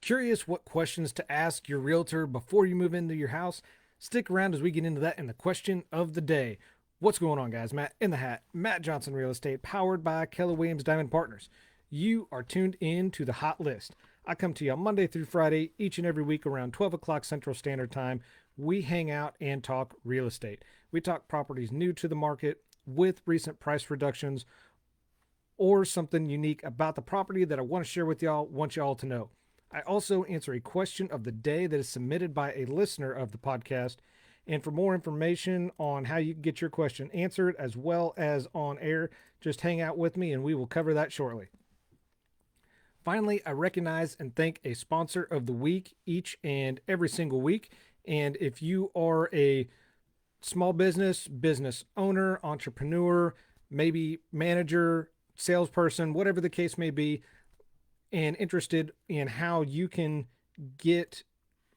Curious what questions to ask your realtor before you move into your house? Stick around as we get into that in the question of the day. What's going on, guys? Matt in the hat, Matt Johnson Real Estate, powered by Keller Williams Diamond Partners. You are tuned in to the hot list. I come to you on Monday through Friday, each and every week around 12 o'clock Central Standard Time. We hang out and talk real estate. We talk properties new to the market with recent price reductions or something unique about the property that I want to share with y'all, want y'all to know. I also answer a question of the day that is submitted by a listener of the podcast. And for more information on how you can get your question answered as well as on air, just hang out with me and we will cover that shortly. Finally, I recognize and thank a sponsor of the week each and every single week. And if you are a small business owner, entrepreneur, maybe manager, salesperson, whatever the case may be, and interested in how you can get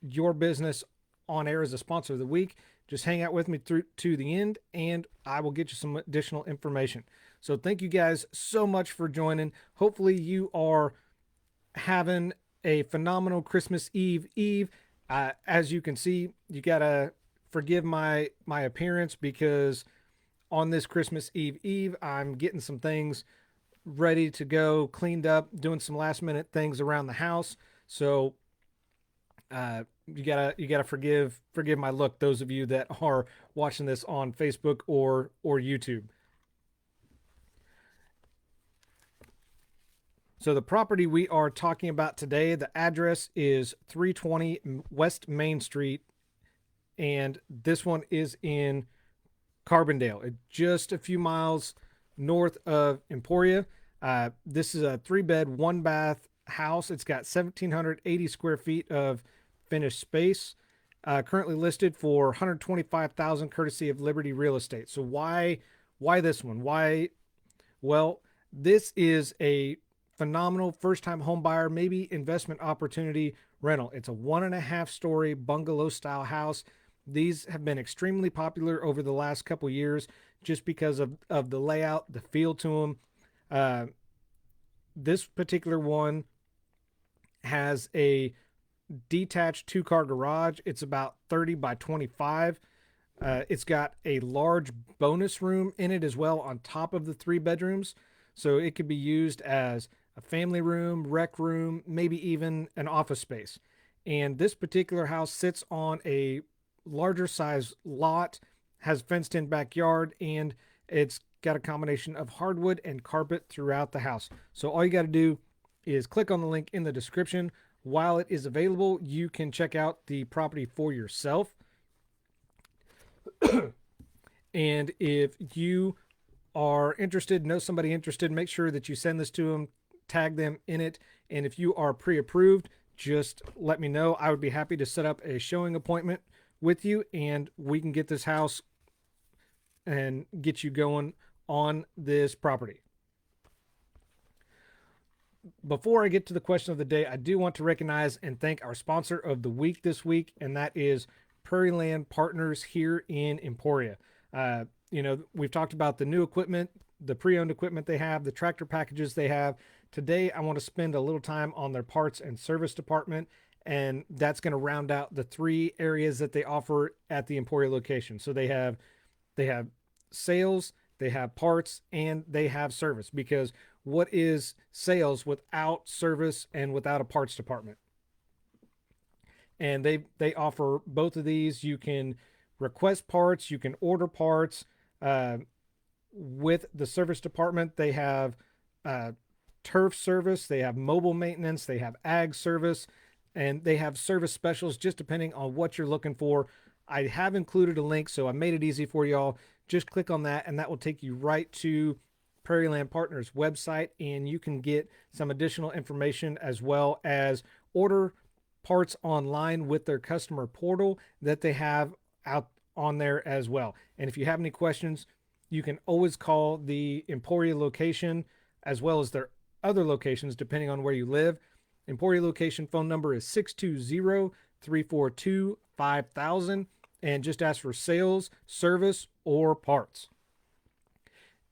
your business on air as a sponsor of the week, just hang out with me through to the end and I will get you some additional information. So thank you guys so much for joining. Hopefully you are having a phenomenal Christmas Eve. As you can see, you gotta forgive my appearance because on this Christmas Eve, I'm getting some things ready to go, cleaned up, doing some last minute things around the house. So you gotta forgive my look, those of you that are watching this on Facebook or YouTube. So the property we are talking about today, the address is 320 West Main Street, and this one is in Carbondale, just a few miles north of Emporia. This is a 3-bed, 1-bath house. It's got 1,780 square feet of finished space. Currently listed for $125,000, courtesy of Liberty Real Estate. So why this one? Why? Well, this is a phenomenal first-time home buyer, maybe investment opportunity rental. It's a 1.5-story bungalow-style house. These have been extremely popular over the last couple years just because of the layout, the feel to them. This particular one has a detached 2-car garage. It's about 30 by 25. It's got a large bonus room in it as well on top of the 3 bedrooms. So it could be used as a family room, rec room, maybe even an office space. And this particular house sits on a larger size lot, has fenced in backyard, and it's got a combination of hardwood and carpet throughout the house. So all you got to do is click on the link in the description. While it is available, you can check out the property for yourself. And if you are interested, know somebody interested, make sure that you send this to them, tag them in it. And if you are pre-approved, just let me know. I would be happy to set up a showing appointment with you and we can get this house and get you going on this property. Before I get to the question of the day, I do want to recognize and thank our sponsor of the week this week, and that is Prairie Land Partners here in Emporia. We've talked about the new equipment, the pre-owned equipment they have, the tractor packages they have. Today, I want to spend a little time on their parts and service department, and that's going to round out the 3 areas that they offer at the Emporia location. So they have sales, they have parts, and they have service, because what is sales without service and without a parts department? And they offer both of these. You can request parts, you can order parts. With the service department, they have turf service, they have mobile maintenance, they have ag service, and they have service specials just depending on what you're looking for. I have included a link, so I made it easy for y'all. Just click on that and that will take you right to Prairie Land Partners website, and you can get some additional information as well as order parts online with their customer portal that they have out on there as well. And if you have any questions, you can always call the Emporia location as well as their other locations depending on where you live. Emporia location phone number is 620-342-5000, and just ask for sales, service, or parts.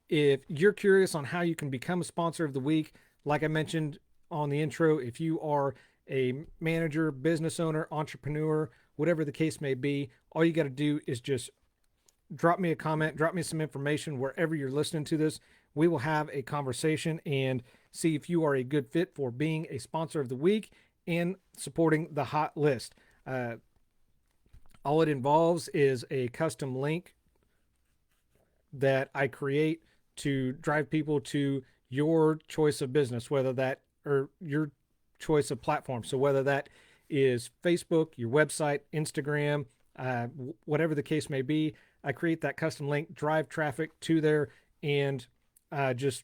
If you're curious on how you can become a sponsor of the week, like I mentioned on the intro, if you are a manager, business owner, entrepreneur, whatever the case may be, all you got to do is just drop me a comment, drop me some information wherever you're listening to this. We will have a conversation and see if you are a good fit for being a sponsor of the week and supporting the hot list. All it involves is a custom link that I create to drive people to your choice of business, whether that or your choice of platform. So whether that is Facebook, your website, Instagram, whatever the case may be, I create that custom link, drive traffic to there, and just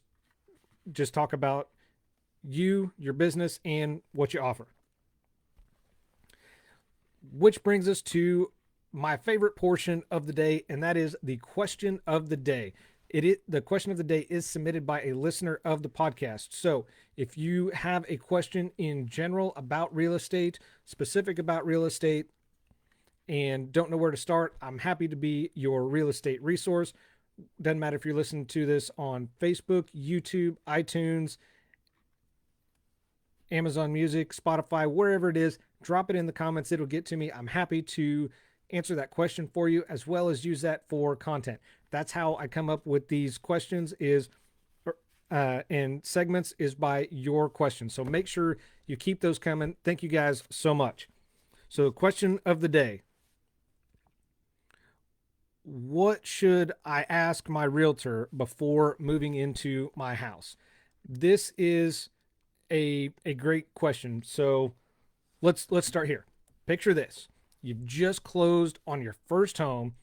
talk about you, your business, and what you offer. Which brings us to my favorite portion of the day, and that is the question of the day. The question of the day is submitted by a listener of the podcast. So if you have a question in general about real estate, specific about real estate, and don't know where to start, I'm happy to be your real estate resource. Doesn't matter if you're listening to this on Facebook, YouTube, iTunes, Amazon Music, Spotify, wherever it is, drop it in the comments. It'll get to me. I'm happy to answer that question for you, as well as use that for content. That's how I come up with these questions and segments is by your questions. So make sure you keep those coming. Thank you guys so much. So question of the day. What should I ask my realtor before moving into my house? This is a great question. So let's start here. Picture this. You've just closed on your first home.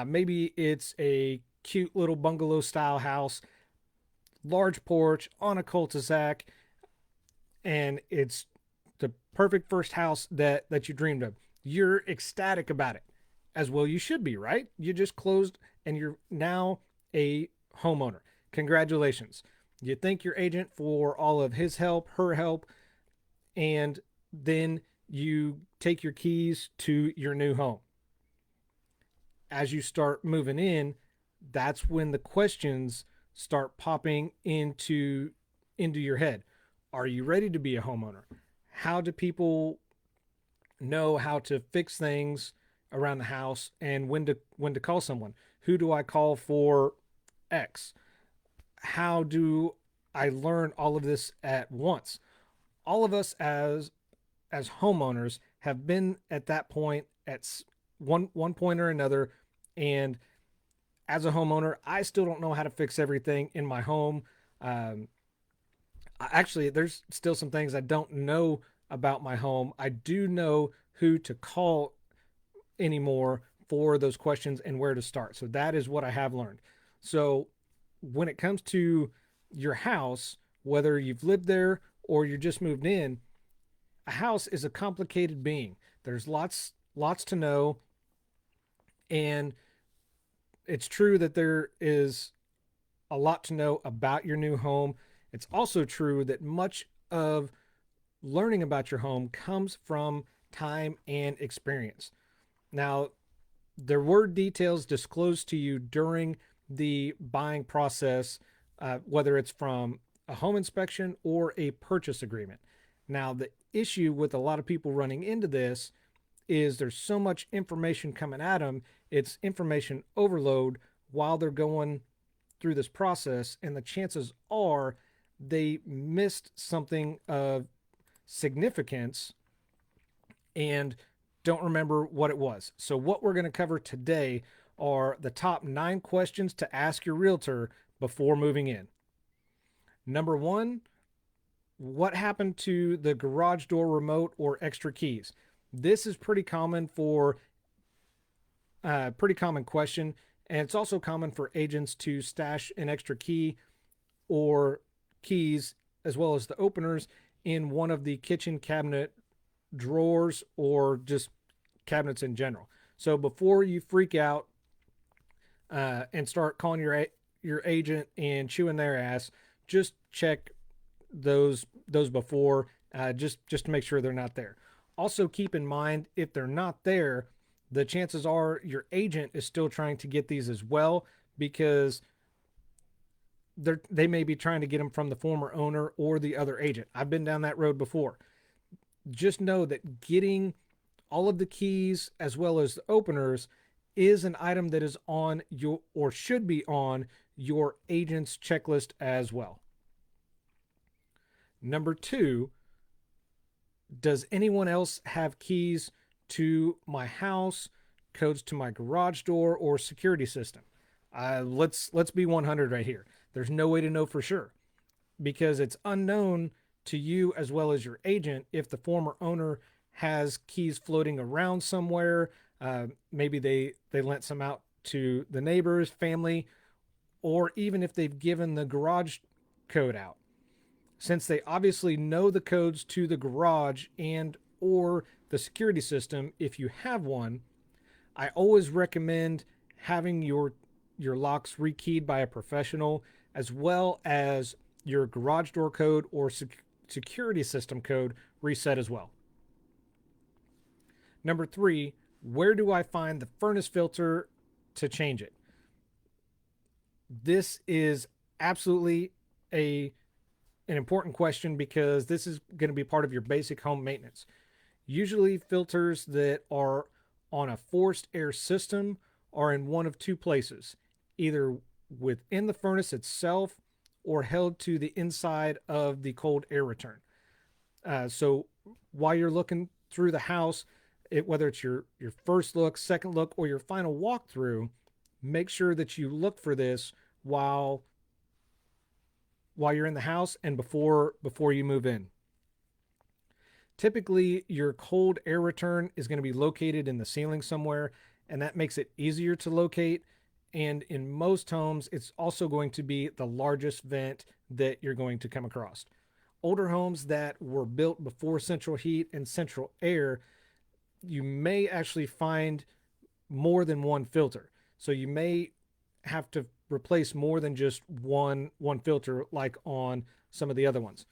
Maybe it's a cute little bungalow style house, large porch on a cul-de-sac, and it's the perfect first house that you dreamed of. You're ecstatic about it, as well you should be, right? You just closed and you're now a homeowner. Congratulations. You thank your agent for all of his help, her help, and then you take your keys to your new home. As you start moving in, that's when the questions start popping into your head. Are you ready to be a homeowner? How do people know how to fix things around the house, and when to call someone? Who do I call for X? How do I learn all of this at once? All of us as homeowners have been at that point at one point or another. And as a homeowner, I still don't know how to fix everything in my home. Actually, there's still some things I don't know about my home. I do know who to call anymore for those questions and where to start. So that is what I have learned. So when it comes to your house, whether you've lived there or you're just moved in, a house is a complicated being. There's lots to know. And it's true that there is a lot to know about your new home. It's also true that much of learning about your home comes from time and experience. Now, there were details disclosed to you during the buying process, whether it's from a home inspection or a purchase agreement. Now, the issue with a lot of people running into this is there's so much information coming at them. It's information overload while they're going through this process, and the chances are they missed something of significance and don't remember what it was. So what we're going to cover today are the top 9 questions to ask your realtor before moving in. Number 1, what happened to the garage door remote or extra keys? This is pretty common question, and it's also common for agents to stash an extra key or keys, as well as the openers, in one of the kitchen cabinet drawers or just cabinets in general. So before you freak out and start calling your agent and chewing their ass, just check those before, just to make sure they're not there. Also keep in mind, if they're not there, the chances are your agent is still trying to get these as well, because they may be trying to get them from the former owner or the other agent. I've been down that road before. just know that getting all of the keys as well as the openers is an item that is on your, or should be on your agent's checklist as well. Number two, does anyone else have keys to my house, codes to my garage door, or security system? Let's be 100 right here. There's no way to know for sure because it's unknown to you as well as your agent if the former owner has keys floating around somewhere. Maybe they lent some out to the neighbors, family, or even if they've given the garage code out. Since they obviously know the codes to the garage and or the security system if you have one, I always recommend having your locks rekeyed by a professional as well as your garage door code or security system code reset as well. Number three, where do I find the furnace filter to change it? This is absolutely a an important question because this is going to be part of your basic home maintenance. Usually, filters that are on a forced air system are in one of two places, either within the furnace itself or held to the inside of the cold air return. So while you're looking through the house, whether it's your first look, second look, or your final walkthrough, make sure that you look for this while you're in the house and before you move in. Typically, your cold air return is going to be located in the ceiling somewhere, and that makes it easier to locate. And in most homes, it's also going to be the largest vent that you're going to come across. Older homes that were built before central heat and central air, you may actually find more than one filter. So you may have to replace more than just one filter like on some of the other ones.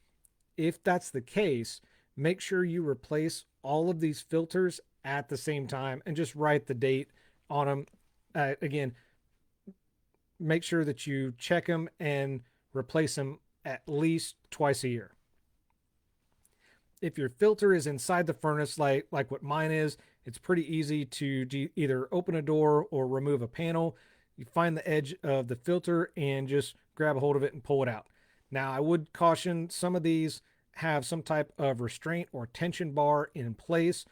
If that's the case, make sure you replace all of these filters at the same time and just write the date on them. Again, make sure that you check them and replace them at least twice a year. If your filter is inside the furnace, like what mine is, it's pretty easy to either open a door or remove a panel. You find the edge of the filter and just grab a hold of it and pull it out. Now, I would caution some of these have some type of restraint or tension bar in place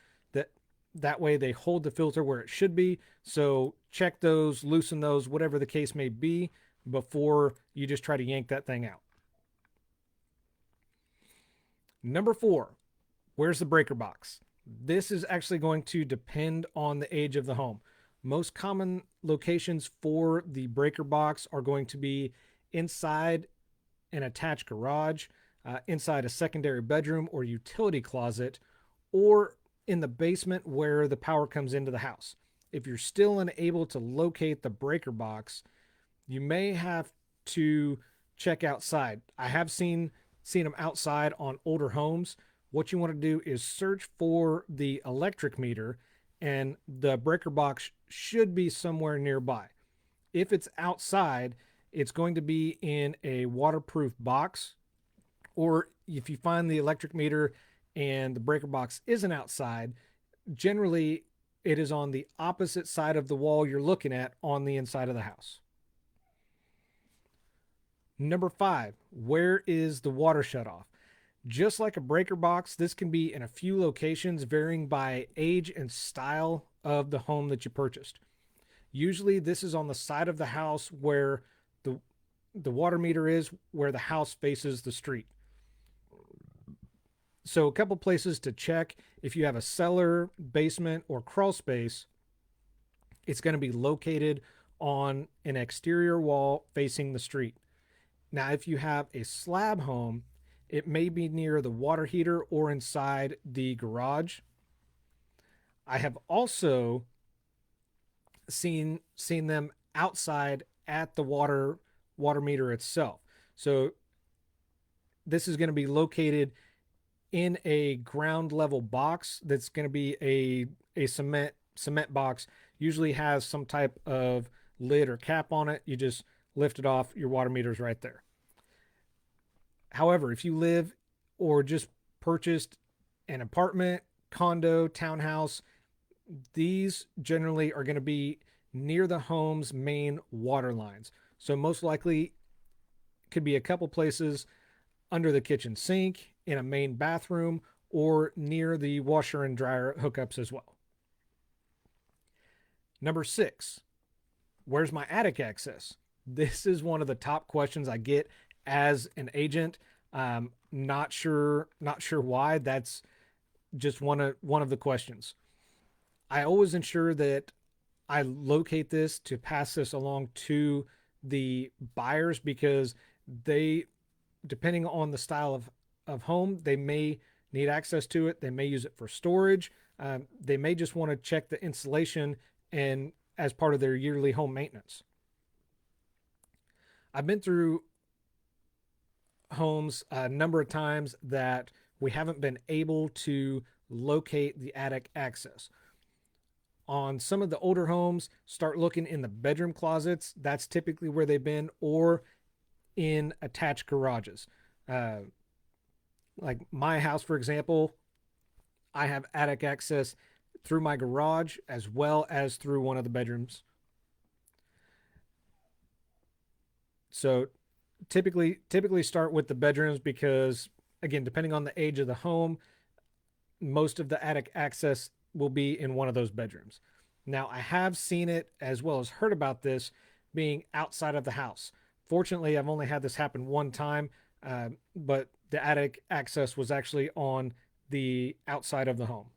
that way they hold the filter where it should be. So check those, loosen those, whatever the case may be, before you just try to yank that thing out. Number four, where's the breaker box? This is actually going to depend on the age of the home. Most common locations for the breaker box are going to be inside an attached garage, inside a secondary bedroom or utility closet, or in the basement where the power comes into the house. If you're still unable to locate the breaker box, you may have to check outside. I have seen them outside on older homes. What you want to do is search for the electric meter, and the breaker box should be somewhere nearby. If it's outside, it's going to be in a waterproof box, or if you find the electric meter and the breaker box isn't outside, generally it is on the opposite side of the wall you're looking at on the inside of the house. Number five, where is the water shutoff? Just like a breaker box, this can be in a few locations varying by age and style of the home that you purchased. Usually this is on the side of the house where the water meter is, where the house faces the street. So a couple places to check: if you have a cellar, basement, or crawl space, it's going to be located on an exterior wall facing the street. Now, if you have a slab home, it may be near the water heater or inside the garage. I have also seen them outside at the water meter itself. So this is going to be located in a ground level box that's going to be a cement box. Usually has some type of lid or cap on it. You just lift it off, your water meter's right there. However, if you live or just purchased an apartment, condo, townhouse, these generally are going to be near the home's main water lines. So most likely could be a couple places under the kitchen sink, in a main bathroom, or near the washer and dryer hookups as well. Number 6, where's my attic access? This is one of the top questions I get as an agent. Not sure why. That's just one of the questions. I always ensure that I locate this to pass this along to the buyers, because they, depending on the style of home, they may need access to it. They may use it for storage. They may just want to check the insulation and as part of their yearly home maintenance. I've been through homes a number of times that we haven't been able to locate the attic access. On some of the older homes, start looking in the bedroom closets. That's typically where they've been, or in attached garages. Like my house, for example, I have attic access through my garage as well as through one of the bedrooms. So typically start with the bedrooms, because again, depending on the age of the home, most of the attic access will be in one of those bedrooms. Now, I have seen it as well as heard about this being outside of the house. Fortunately, I've only had this happen one time, but the attic access was actually on the outside of the home.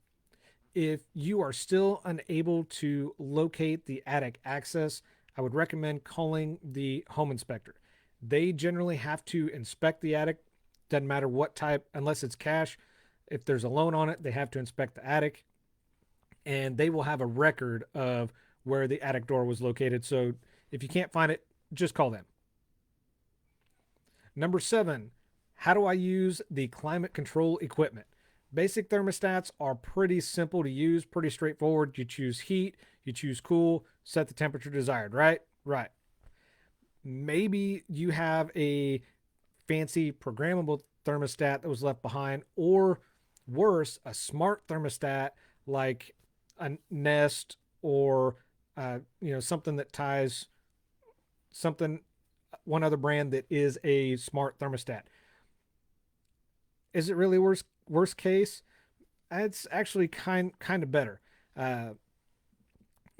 If you are still unable to locate the attic access, I would recommend calling the home inspector. They generally have to inspect the attic. Doesn't matter what type, unless it's cash. If there's a loan on it, they have to inspect the attic, and they will have a record of where the attic door was located. So if you can't find it, just call them. Number 7, how do I use the climate control equipment? Basic thermostats are pretty simple to use, pretty straightforward. You choose heat, you choose cool, set the temperature desired, right? Right. Maybe you have a fancy programmable thermostat that was left behind, or worse, a smart thermostat like a Nest, or something that ties something, one other brand that is a smart thermostat. Is it really worst case? It's actually kind of better, uh,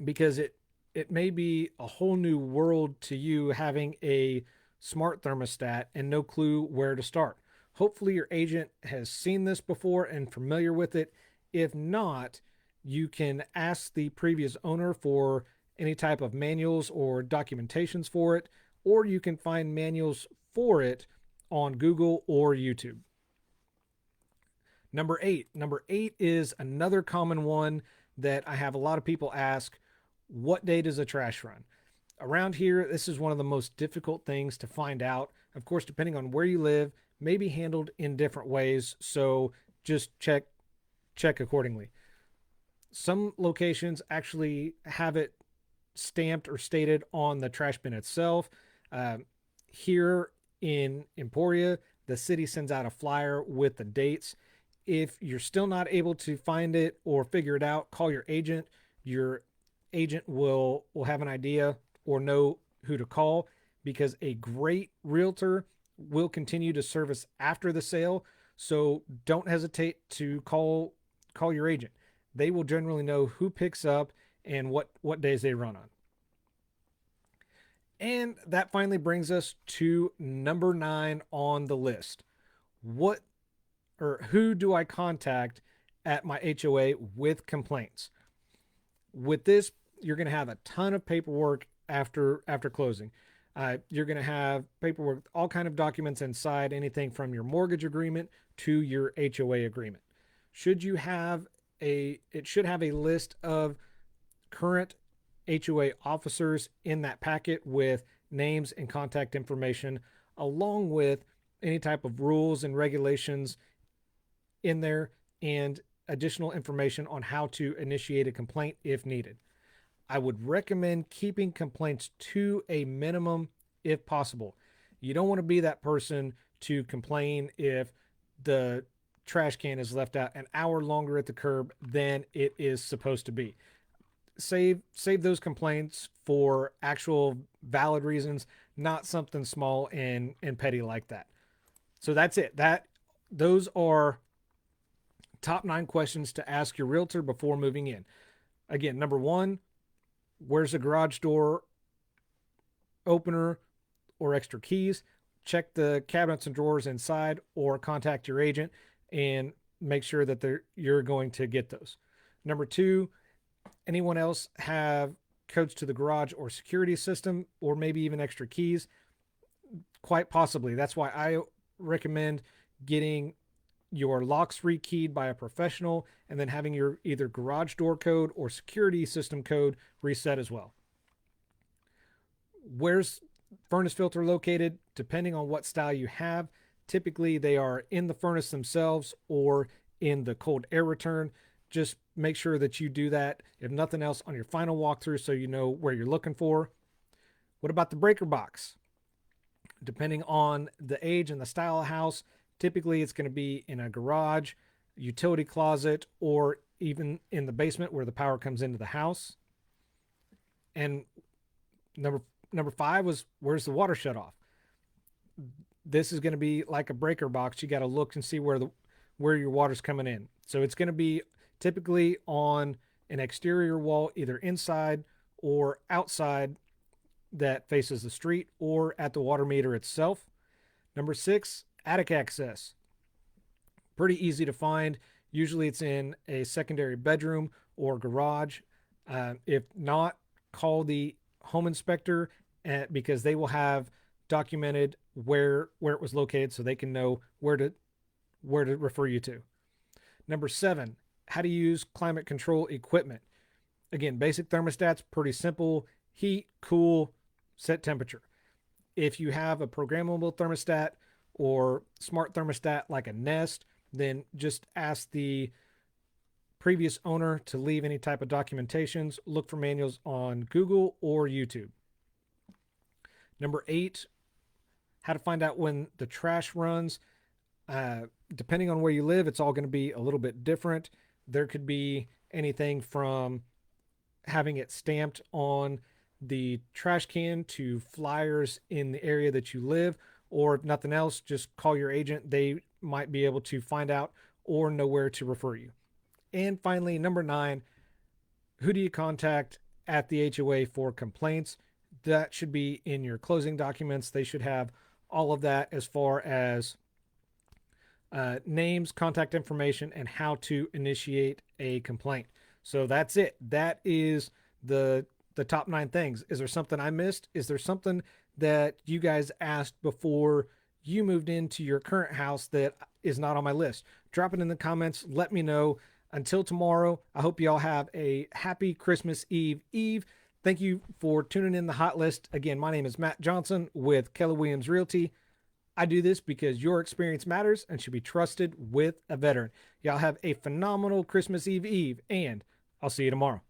because it may be a whole new world to you having a smart thermostat and no clue where to start. Hopefully, your agent has seen this before and familiar with it. If not, you can ask the previous owner for any type of manuals or documentations for it, or you can find manuals for it on Google or YouTube. Number 8. Number 8 is another common one that I have a lot of people ask: what day does a trash run? Around here, this is one of the most difficult things to find out. Of course, depending on where you live, may be handled in different ways, so just check accordingly. Some locations actually have it stamped or stated on the trash bin itself. Uh, Here in Emporia, the city sends out a flyer with the dates. If you're still not able to find it or figure it out, call your agent. Your agent will have an idea or know who to call, because a great realtor will continue to service after the sale. So don't hesitate to call your agent. They will generally know who picks up and what days they run on. And that finally brings us to number 9 on the list. What or who do I contact at my HOA with complaints? With this, you're going to have a ton of paperwork after closing. You're going to have paperwork, all kind of documents inside, anything from your mortgage agreement to your HOA agreement. It should have a list of current HOA officers in that packet with names and contact information, along with any type of rules and regulations in there, and additional information on how to initiate a complaint if needed. I would recommend keeping complaints to a minimum if possible. You don't want to be that person to complain if the trash can is left out an hour longer at the curb than it is supposed to be. Save those complaints for actual valid reasons, not something small and petty like that. So that's it. Those are top 9 questions to ask your realtor before moving in. Again, number 1, where's the garage door opener or extra keys? Check the cabinets and drawers inside, or contact your agent and make sure that you're going to get those. Number 2, anyone else have codes to the garage or security system, or maybe even extra keys? Quite possibly. That's why I recommend getting your locks rekeyed by a professional and then having your either garage door code or security system code reset as well. Where's furnace filter located? Depending on what style you have, typically they are in the furnace themselves or in the cold air return. Just make sure that you do that, if nothing else, on your final walkthrough so you know where you're looking for. What about the breaker box? Depending on the age and the style of house, typically it's going to be in a garage, utility closet, or even in the basement where the power comes into the house. And number 5 was, where's the water shut off? This is going to be like a breaker box. You got to look and see where your water's coming in. So it's going to be typically on an exterior wall, either inside or outside that faces the street, or at the water meter itself. Number 6, attic access. Pretty easy to find. Usually it's in a secondary bedroom or garage. If not, call the home inspector because they will have documented where it was located, so they can know where to refer you to. Number 7, how to use climate control equipment. Again, basic thermostats, pretty simple. Heat, cool, set temperature. If you have a programmable thermostat or smart thermostat like a Nest, then just ask the previous owner to leave any type of documentations. Look for manuals on Google or YouTube. Number 8, how to find out when the trash runs. Depending on where you live, it's all going to be a little bit different. There could be anything from having it stamped on the trash can to flyers in the area that you live, or if nothing else, just call your agent. They might be able to find out or know where to refer you. And finally, number 9, who do you contact at the HOA for complaints? That should be in your closing documents. They should have all of that as far as names, contact information, and how to initiate a complaint. So that's it. That is the top 9 things. Is there something I missed? Is there something that you guys asked before you moved into your current house that is not on my list? Drop it in the comments. Let me know. Until tomorrow, I hope you all have a happy Christmas Eve. Thank you for tuning in the Hot List. Again, my name is Matt Johnson with Keller Williams Realty. I do this because your experience matters and should be trusted with a veteran. Y'all have a phenomenal Christmas Eve, and I'll see you tomorrow.